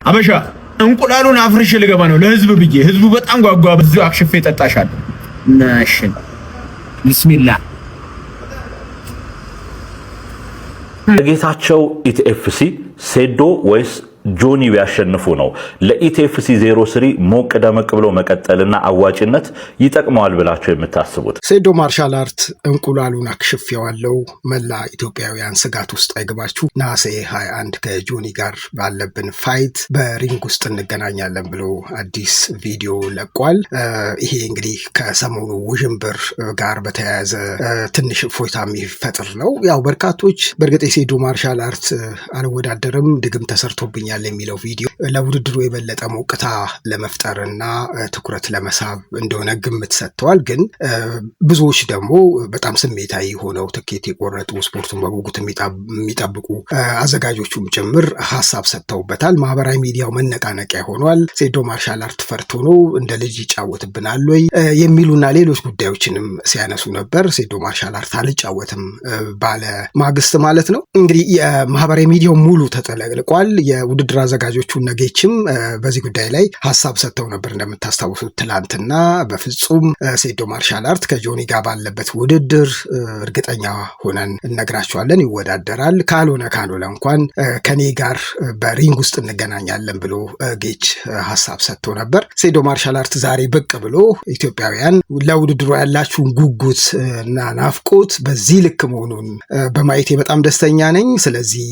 አበሻ እንቁላሉን አፍርሽ ልገባ ነው ለህዝብ ብዬ ህዝቡ በጣም ጓጓ። ብዙ አክሽፌ ጠጣሻለሁ። ናሽን ቢስሚላህ ጌታቸው ኢቲኤፍሲ ሴዶ ወይስ ጆኒ ቢያሸንፉ ነው ለኢቲኤፍሲ 03 ሞቅ ደመቅ ብሎ መቀጠልና አዋጭነት ይጠቅመዋል ብላችሁ የምታስቡት? ሴዶ ማርሻል አርት እንቁላሉን አክሽፌዋለሁ፣ መላ ኢትዮጵያውያን ስጋት ውስጥ አይገባችሁ፣ ነሐሴ 21 ከጆኒ ጋር ባለብን ፋይት በሪንግ ውስጥ እንገናኛለን ብሎ አዲስ ቪዲዮ ለቋል። ይሄ እንግዲህ ከሰሞኑ ውዥንብር ጋር በተያያዘ ትንሽ እፎይታ የሚፈጥር ነው። ያው በርካቶች በእርግጥ የሴዶ ማርሻል አርት አልወዳደርም ድግም ተሰርቶብኛል የሚለው ቪዲዮ ለውድድሩ የበለጠ ሞቅታ ለመፍጠርና ትኩረት ለመሳብ እንደሆነ ግምት ሰጥተዋል። ግን ብዙዎች ደግሞ በጣም ስሜታዊ ሆነው ትኬት የቆረጡ ስፖርቱን በጉጉት የሚጠብቁ አዘጋጆቹም ጭምር ሀሳብ ሰጥተውበታል። ማህበራዊ ሚዲያው መነቃነቂያ ሆኗል። ሴዶ ማርሻል አርት ፈርቶ ነው እንደ ልጅ ይጫወትብናል ወይ የሚሉና ሌሎች ጉዳዮችንም ሲያነሱ ነበር። ሴዶ ማርሻል አርት አልጫወትም ባለ ማግስት ማለት ነው። እንግዲህ የማህበራዊ ሚዲያው ሙሉ ተጠለቅልቋል። የውድድር አዘጋጆቹ ነጌችም በዚህ ጉዳይ ላይ ሀሳብ ሰጥተው ነበር። እንደምታስታውሱት ትላንትና በፍጹም ሴዶ ማርሻል አርት ከጆኒ ጋር ባለበት ውድድር እርግጠኛ ሆነን እነግራቸዋለን፣ ይወዳደራል፣ ካልሆነ እንኳን ከኔ ጋር በሪንግ ውስጥ እንገናኛለን ብሎ ጌች ሀሳብ ሰጥቶ ነበር። ሴዶ ማርሻል አርት ዛሬ ብቅ ብሎ ኢትዮጵያውያን ለውድድሩ ያላችሁን ጉጉት እና ናፍቆት በዚህ ልክ መሆኑን በማየቴ በጣም ደስተኛ ነኝ። ስለዚህ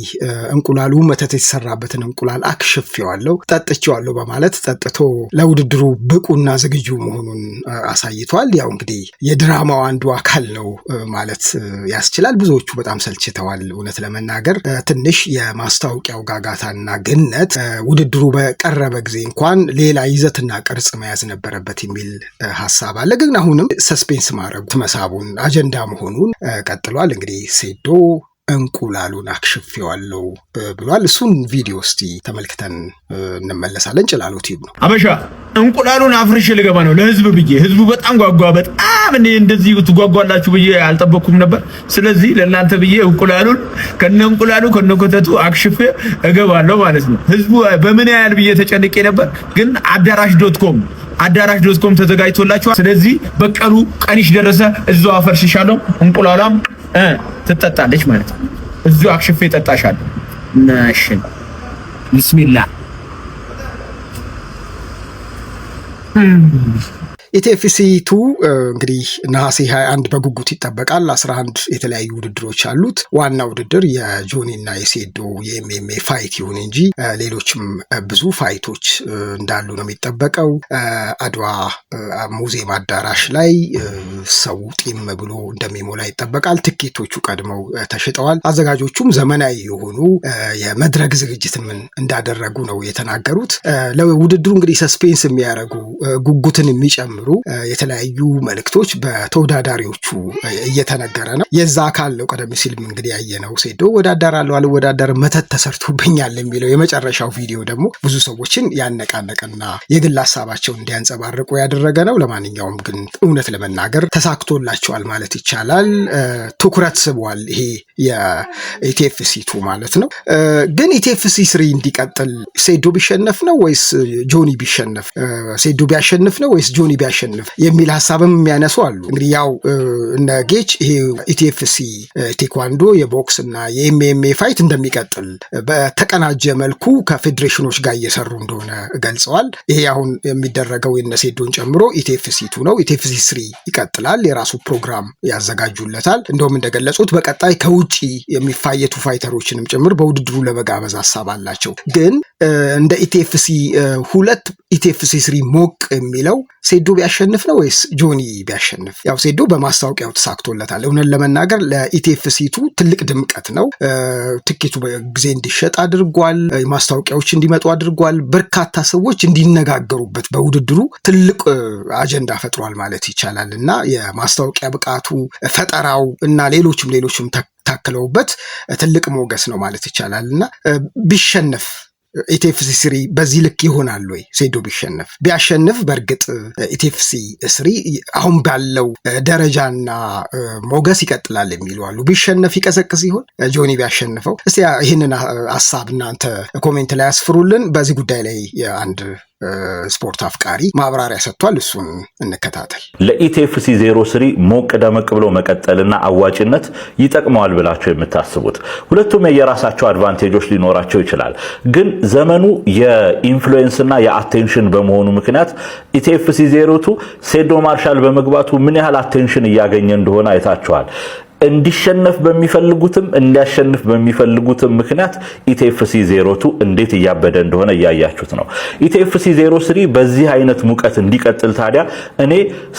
እንቁላሉ መተት የተሰራበትን እንቁላል አክሽፌዋለሁ፣ ጠጥቼዋለሁ በማለት ጠጥቶ ለውድድሩ ብቁና ዝግጁ መሆኑን አሳይቷል። ያው እንግዲህ የድራማው አንዱ አካል ነው ማለት ያስችላል። ብዙዎቹ በጣም ሰልችተዋል። እውነት ለመናገር ትንሽ የማስታወቂያው ጋጋታና ግነት ውድድሩ በቀረበ ጊዜ እንኳን ሌላ ይዘትና ቅርጽ መያዝ ነበረበት የሚል ሀሳብ አለ። ግን አሁንም ሰስፔንስ ማድረጉ መሳቡን አጀንዳ መሆኑን ቀጥሏል። እንግዲህ ሴዶ እንቁላሉን አክሽፌዋለሁ ብሏል። እሱን ቪዲዮ እስቲ ተመልክተን እንመለሳለን። ጭላሎ ቲዩብ ነው። አበሻ እንቁላሉን አፍርሽ ልገባ ነው ለህዝብ ብዬ ህዝቡ በጣም ጓጓ። በጣም እንደዚህ ትጓጓላችሁ ብዬ አልጠበቅኩም ነበር። ስለዚህ ለእናንተ ብዬ እንቁላሉን ከነ ኮተቱ አክሽፌ እገባለሁ ማለት ነው። ህዝቡ በምን ያህል ብዬ ተጨንቄ ነበር። ግን አዳራሽ.com ተዘጋጅቶላችኋል። ስለዚህ በቀሉ ቀንሽ ደረሰ። እዛው አፈርሽሻለሁ። እንቁላሏም ትጠጣለች ማለት ነው። እዚሁ አክሽፌ ጠጣሻለሁ። ናሽን ቢስሚላህ ኢቲኤፍሲ 2 እንግዲህ ነሐሴ 21 በጉጉት ይጠበቃል። 11 የተለያዩ ውድድሮች አሉት። ዋና ውድድር የጆኒ እና የሴዶ የኤምኤምኤ ፋይት ይሁን እንጂ ሌሎችም ብዙ ፋይቶች እንዳሉ ነው የሚጠበቀው። አድዋ ሙዚየም አዳራሽ ላይ ሰው ጢም ብሎ እንደሚሞላ ይጠበቃል። ትኬቶቹ ቀድመው ተሽጠዋል። አዘጋጆቹም ዘመናዊ የሆኑ የመድረክ ዝግጅትም እንዳደረጉ ነው የተናገሩት። ለውድድሩ እንግዲህ ሰስፔንስ የሚያደርጉ ጉጉትን የሚጨምሩ የተለያዩ መልእክቶች በተወዳዳሪዎቹ እየተነገረ ነው። የዛ አካል ነው ቀደም ሲልም እንግዲህ ያየነው ሴዶ ወዳደራለሁ አልወዳደርም መተት ተሰርቶብኛል የሚለው የመጨረሻው ቪዲዮ ደግሞ ብዙ ሰዎችን ያነቃነቀና የግል ሀሳባቸውን እንዲያንጸባርቁ ያደረገ ነው። ለማንኛውም ግን እውነት ለመናገር ተሳክቶላቸዋል ማለት ይቻላል። ትኩረት ስቧል ይሄ የኢቲኤፍሲ 2 ማለት ነው። ግን ኢቲኤፍሲ 3 እንዲቀጥል ሴዶ ቢሸነፍ ነው ወይስ ጆኒ ቢሸነፍ? ሴዶ ቢያሸንፍ ነው ወይስ ጆኒ ቢያሸንፍ የሚል ሀሳብም የሚያነሱ አሉ። እንግዲህ ያው እነ ጌች ይሄ ኢቲኤፍሲ ቴኳንዶ የቦክስ እና የኤምኤምኤ ፋይት እንደሚቀጥል በተቀናጀ መልኩ ከፌዴሬሽኖች ጋር እየሰሩ እንደሆነ ገልጸዋል። ይሄ አሁን የሚደረገው የነሴዶን ጨምሮ ኢቲኤፍሲ 2 ነው። ኢቲኤፍሲ 3 ይቀጥላል። የራሱ ፕሮግራም ያዘጋጁለታል። እንደውም እንደገለጹት በቀጣይ ከውጪ የሚፋየቱ ፋይተሮችንም ጭምር በውድድሩ ለመጋበዝ ሀሳብ አላቸው። ግን እንደ ኢቲኤፍሲ 2 ኢቲኤፍሲ 3 ሞቅ የሚለው ሴዶ ቢያሸንፍ ነው ወይስ ጆኒ ቢያሸንፍ? ያው ሴዶ በማስታወቂያው ተሳክቶለታል። እውነት ለመናገር ለኢቲኤፍሲ 2 ትልቅ ድምቀት ነው። ትኬቱ በጊዜ እንዲሸጥ አድርጓል። ማስታወቂያዎች እንዲመጡ አድርጓል። በርካታ ሰዎች እንዲነጋገሩበት በውድድሩ ትልቅ አጀንዳ ፈጥሯል ማለት ይቻላል እና የማስታወቂያ ብቃቱ፣ ፈጠራው እና ሌሎችም ታክለውበት ትልቅ ሞገስ ነው ማለት ይቻላል እና ቢሸነፍ ኢቲኤፍሲ ስሪ በዚህ ልክ ይሆናል ወይ? ሴዶ ቢያሸንፍ በእርግጥ ኢቲኤፍሲ ስሪ አሁን ባለው ደረጃና ሞገስ ይቀጥላል የሚሉ አሉ። ቢሸነፍ ይቀዘቅዝ ይሆን? ጆኒ ቢያሸንፈው? እስቲ ይህንን ሀሳብ እናንተ ኮሜንት ላይ ያስፍሩልን። በዚህ ጉዳይ ላይ አንድ ስፖርት አፍቃሪ ማብራሪያ ሰጥቷል። እሱን እንከታተል። ለኢቲኤፍሲ 03 ሞቅ ደመቅ ብሎ መቀጠልና አዋጭነት ይጠቅመዋል ብላችሁ የምታስቡት ሁለቱም የየራሳቸው አድቫንቴጆች ሊኖራቸው ይችላል። ግን ዘመኑ የኢንፍሉዌንስ እና የአቴንሽን በመሆኑ ምክንያት ኢቲኤፍሲ 02 ሴዶ ማርሻል በመግባቱ ምን ያህል አቴንሽን እያገኘ እንደሆነ አይታችኋል። እንዲሸነፍ በሚፈልጉትም እንዲያሸንፍ በሚፈልጉትም ምክንያት ኢቲኤፍሲ 02 እንዴት እያበደ እንደሆነ እያያችሁት ነው። ኢቲኤፍሲ 03 በዚህ አይነት ሙቀት እንዲቀጥል ታዲያ እኔ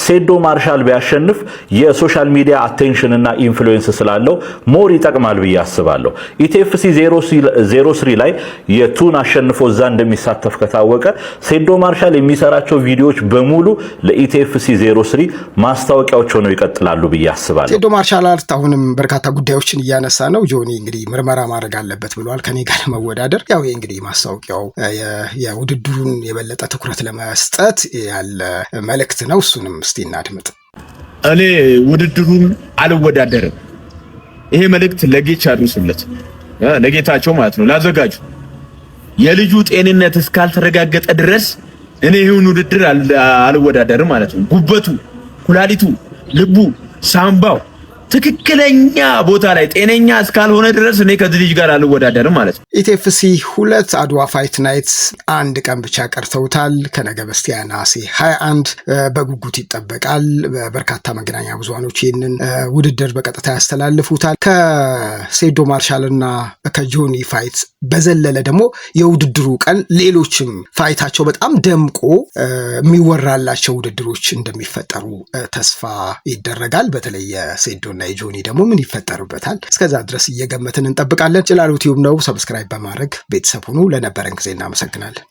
ሴዶ ማርሻል ቢያሸንፍ የሶሻል ሚዲያ አቴንሽን እና ኢንፍሉዌንስ ስላለው ሞር ይጠቅማል ብዬ አስባለሁ። ኢቲኤፍሲ 03 ላይ የቱን አሸንፎ እዛ እንደሚሳተፍ ከታወቀ ሴዶ ማርሻል የሚሰራቸው ቪዲዮዎች በሙሉ ለኢቲኤፍሲ 03 ማስታወቂያዎች ሆነው ይቀጥላሉ ብዬ አስባለሁ። ሴዶ ማርሻል አሁንም በርካታ ጉዳዮችን እያነሳ ነው። ጆኒ እንግዲህ ምርመራ ማድረግ አለበት ብሏል ከኔ ጋር ለመወዳደር። ያው ይሄ እንግዲህ ማስታወቂያው የውድድሩን የበለጠ ትኩረት ለመስጠት ያለ መልእክት ነው። እሱንም እስቲ እናድምጥ። እኔ ውድድሩን አልወዳደርም። ይሄ መልእክት ለጌች አድርሱለት፣ ለጌታቸው ማለት ነው፣ ላዘጋጁ። የልጁ ጤንነት እስካልተረጋገጠ ድረስ እኔ ይሄን ውድድር አልወዳደርም ማለት ነው። ጉበቱ፣ ኩላሊቱ፣ ልቡ፣ ሳምባው ትክክለኛ ቦታ ላይ ጤነኛ እስካልሆነ ድረስ እኔ ከዚህ ልጅ ጋር አልወዳደርም ማለት ነው። ኢቲኤፍሲ 2 አድዋ ፋይት ናይት አንድ ቀን ብቻ ቀርተውታል። ከነገ በስቲያ ነሐሴ 21 በጉጉት ይጠበቃል። በርካታ መገናኛ ብዙሃኖች ይህንን ውድድር በቀጥታ ያስተላልፉታል። ከሴዶ ማርሻልና ከጆኒ ፋይት በዘለለ ደግሞ የውድድሩ ቀን ሌሎችም ፋይታቸው በጣም ደምቆ የሚወራላቸው ውድድሮች እንደሚፈጠሩ ተስፋ ይደረጋል። በተለይ የሴዶ እና የጆኒ ደግሞ ምን ይፈጠሩበታል? እስከዛ ድረስ እየገመትን እንጠብቃለን። ጭላሎ ቲዩብ ነው። ሰብስክራይብ በማድረግ ቤተሰብ ሁኑ። ለነበረን ጊዜ እናመሰግናለን።